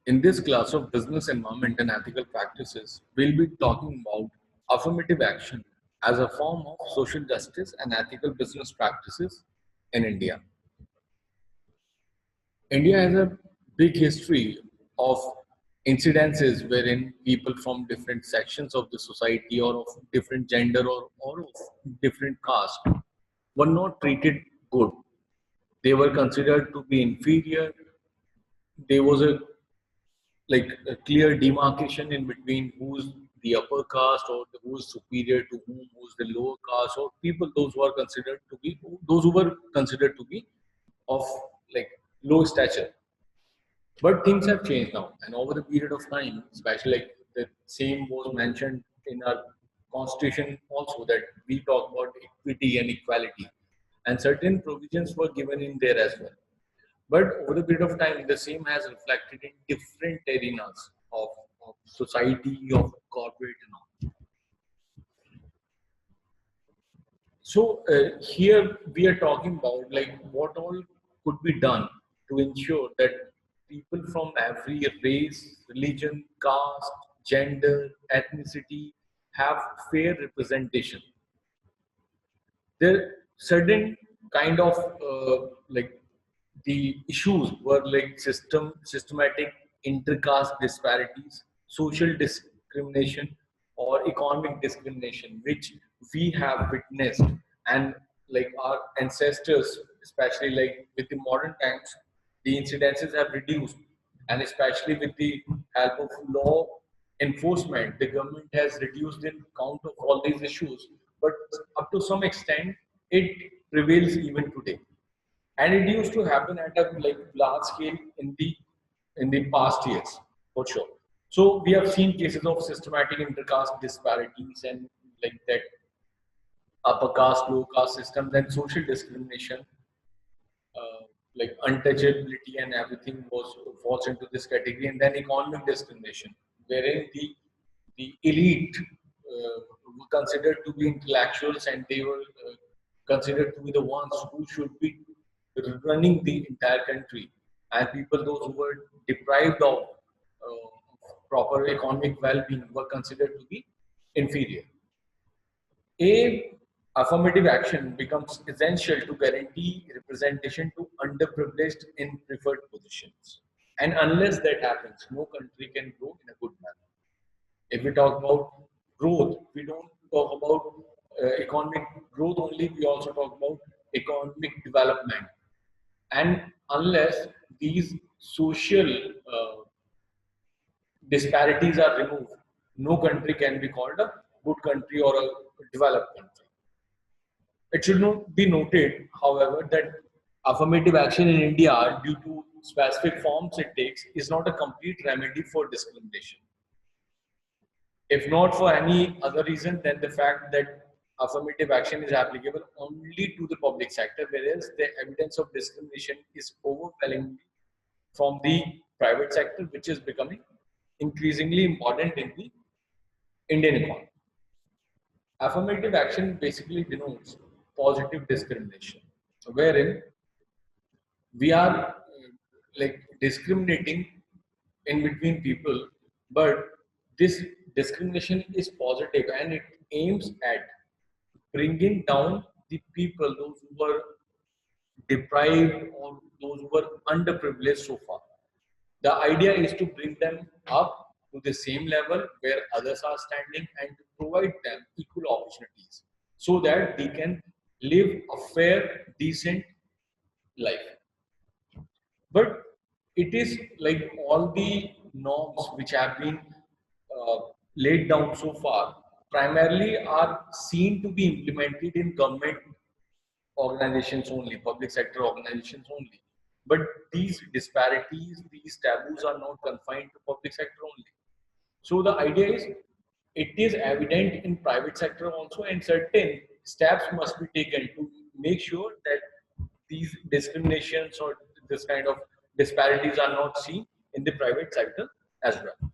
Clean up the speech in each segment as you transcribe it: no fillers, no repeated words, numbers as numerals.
In this class of business environment and ethical practices, we'll be talking about affirmative action as a form of social justice and ethical business practices in India. India has a big history of incidences wherein people from different sections of the society or of different gender or of different caste were not treated good. They were considered to be inferior. There was a clear demarcation in between who's the upper caste or who's superior to whom, who's the lower caste, or people those who were considered to be of like low stature. But things have changed now, and over the period of time, especially like the same was mentioned in our constitution also, that we talk about equity and equality, and certain provisions were given in there as well. But over the period of time, the same has reflected in different arenas of society, of corporate, and all. So here we are talking about like what all could be done to ensure that people from every race, religion, caste, gender, ethnicity have fair representation. There certain kind of like the issues were like systematic intercaste disparities, social discrimination, or economic discrimination, which we have witnessed, and like our ancestors, especially like with the modern times, the incidences have reduced, and especially with the help of law enforcement, the government has reduced the count of all these issues, but up to some extent, it prevails even today. And it used to happen at a like large scale in the past years, for sure. So we have seen cases of systematic intercaste disparities and like that upper caste, low caste systems and social discrimination, like untouchability and everything falls into this category, and then economic discrimination, wherein the elite were considered to be intellectuals, and they were considered to be the ones who should be running the entire country, and people those who were deprived of proper economic well-being were considered to be inferior. A affirmative action becomes essential to guarantee representation to underprivileged in preferred positions. And unless that happens, no country can grow in a good manner. If we talk about growth, we don't talk about economic growth only, we also talk about economic development. And unless these social disparities are removed, no country can be called a good country or a developed country. It should not be noted, however, that affirmative action in India, due to specific forms it takes, is not a complete remedy for discrimination. If not for any other reason than the fact that affirmative action is applicable only to the public sector, whereas the evidence of discrimination is overwhelmingly from the private sector, which is becoming increasingly important in the Indian economy. Affirmative action basically denotes positive discrimination, wherein we are like discriminating in between people, but this discrimination is positive and it aims at bringing down the people, those who were deprived or those who were underprivileged so far. The idea is to bring them up to the same level where others are standing and to provide them equal opportunities so that they can live a fair, decent life. But it is like all the norms which have been uh, laid down so far primarily are seen to be implemented in government organizations only, public sector organizations only. But these disparities, these taboos are not confined to public sector only. So the idea is it is evident in private sector also, and certain steps must be taken to make sure that these discriminations or this kind of disparities are not seen in the private sector as well.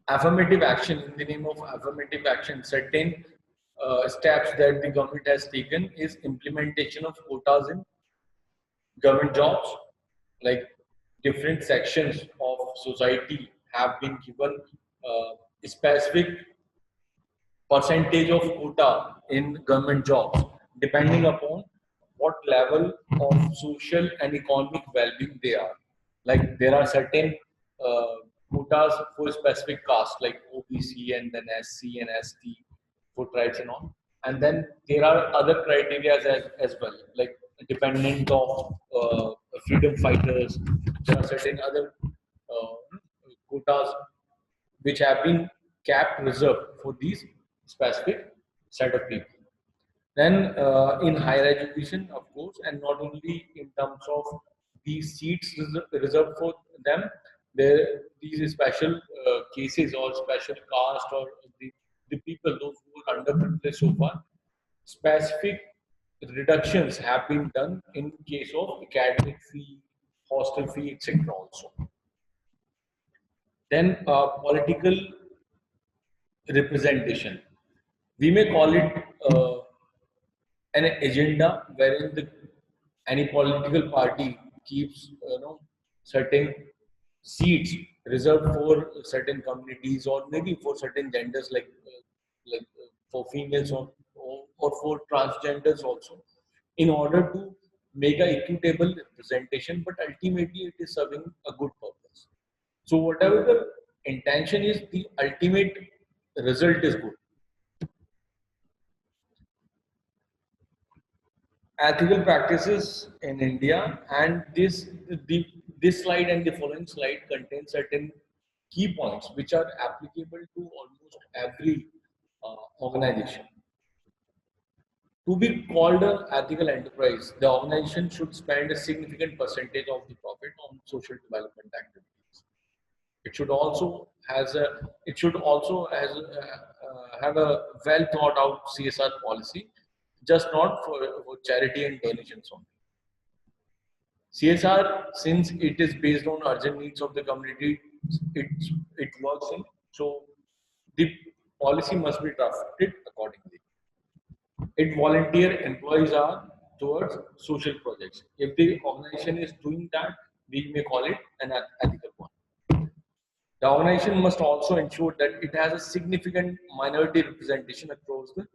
Affirmative action, in the name of affirmative action, certain steps that the government has taken is implementation of quotas in government jobs. Like different sections of society have been given specific percentage of quota in government jobs, depending upon what level of social and economic well-being they are. Like there are certain uh, quotas for specific castes, like OBC and then SC and ST for tribes and all. And then there are other criteria as well, like dependent of freedom fighters. There are certain other quotas which have been capped reserved for these specific set of people. Then in higher education, of course, and not only in terms of these seats reserved for them, there these special cases or special caste or the people those who are underprivileged so far, specific reductions have been done in case of academic fee, hostel fee, etc. Also. Then political representation. We may call it an agenda wherein any political party keeps certain seats reserved for certain communities or maybe for certain genders for females or for transgenders also in order to make a equitable representation, but ultimately it is serving a good purpose. So whatever the intention is, the ultimate result is good. Ethical practices in India, and this slide and the following slide contain certain key points which are applicable to almost every organization. To be called an ethical enterprise, the organization should spend a significant percentage of the profit on social development activities. It should also have a well thought out CSR policy, just not for charity and donations only. CSR, since it is based on urgent needs of the community, it it works in. So the policy must be drafted accordingly. It volunteer employees are towards social projects. If the organization is doing that, we may call it an ethical one. The organization must also ensure that it has a significant minority representation across the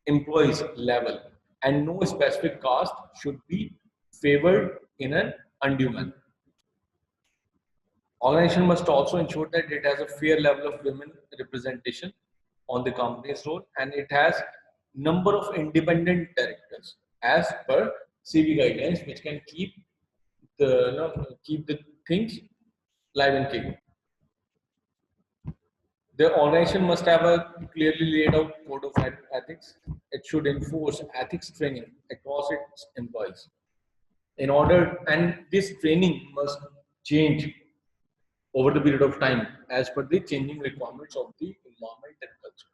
employees level, and no specific caste should be favored in an undue manner. Organization must also ensure that it has a fair level of women representation on the company's role, and it has number of independent directors as per CV guidelines, which can keep keep the things live and kicking. The organization must have a clearly laid out code of ethics. It should enforce ethics training across its employees. In order, and this training must change over the period of time as per the changing requirements of the environment and culture.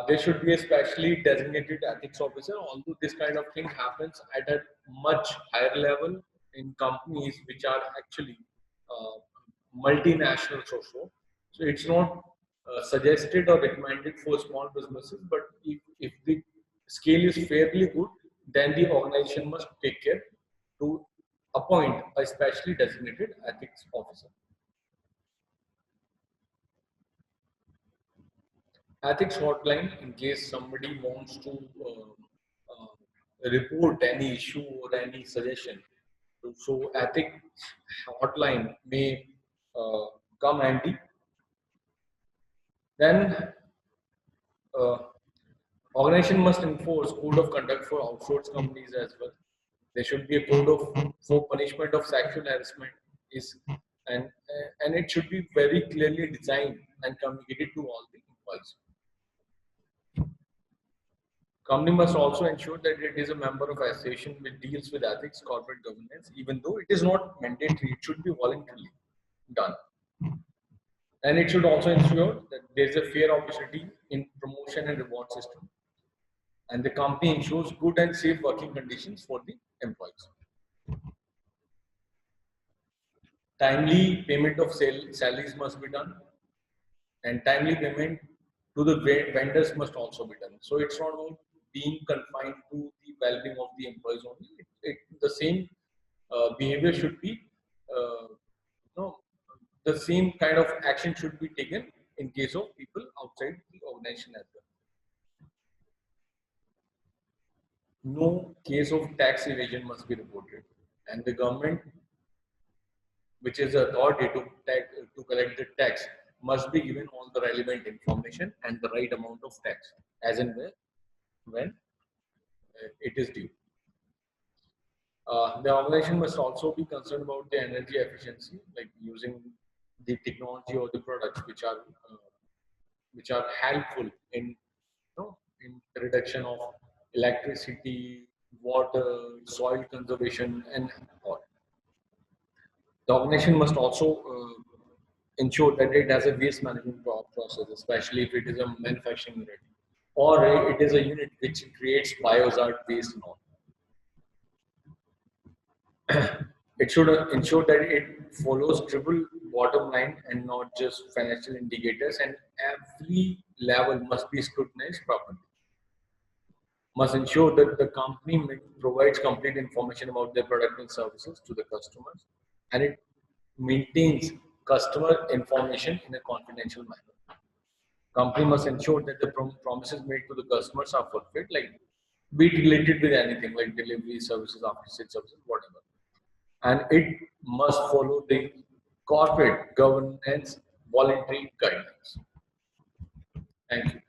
There should be a specially designated ethics officer, although this kind of thing happens at a much higher level in companies which are actually uh, multinationals or so. So it's not suggested or recommended for small businesses, but if the scale is fairly good, then the organization must take care to appoint a specially designated ethics officer. Ethics hotline in case somebody wants to report any issue or any suggestion. So ethics hotline may uh, come handy. Then uh, organization must enforce code of conduct for outsourced companies as well. There should be a code of for punishment of sexual harassment is and it should be very clearly designed and communicated to all the employees. Company must also ensure that it is a member of association which deals with ethics, corporate governance, even though it is not mandatory, it should be voluntarily done. And it should also ensure that there is a fair opportunity in promotion and reward system. And the company ensures good and safe working conditions for the employees. Timely payment of salaries must be done, and timely payment to the vendors must also be done. So it's not about being confined to the well-being of the employees only. The same behavior should be the same kind of action should be taken in case of people outside the organization as well. No case of tax evasion must be reported, and the government, which is the authority to collect the tax, must be given all the relevant information and the right amount of tax as and when it is due. The organization must also be concerned about the energy efficiency, like using the technology or the products which are helpful in in reduction of electricity, water, soil conservation, and all. The organization must also ensure that it has a waste management process, especially if it is a manufacturing unit or it is a unit which creates biohazard waste and all. It should ensure that it follows triple bottom line and not just financial indicators, and every level must be scrutinized properly. Must ensure that the company provides complete information about their product and services to the customers, and it maintains customer information in a confidential manner. Company must ensure that the promises made to the customers are fulfilled, like be it related with anything like delivery services, after sales services, whatever. And it must follow the corporate governance voluntary guidelines. Thank you.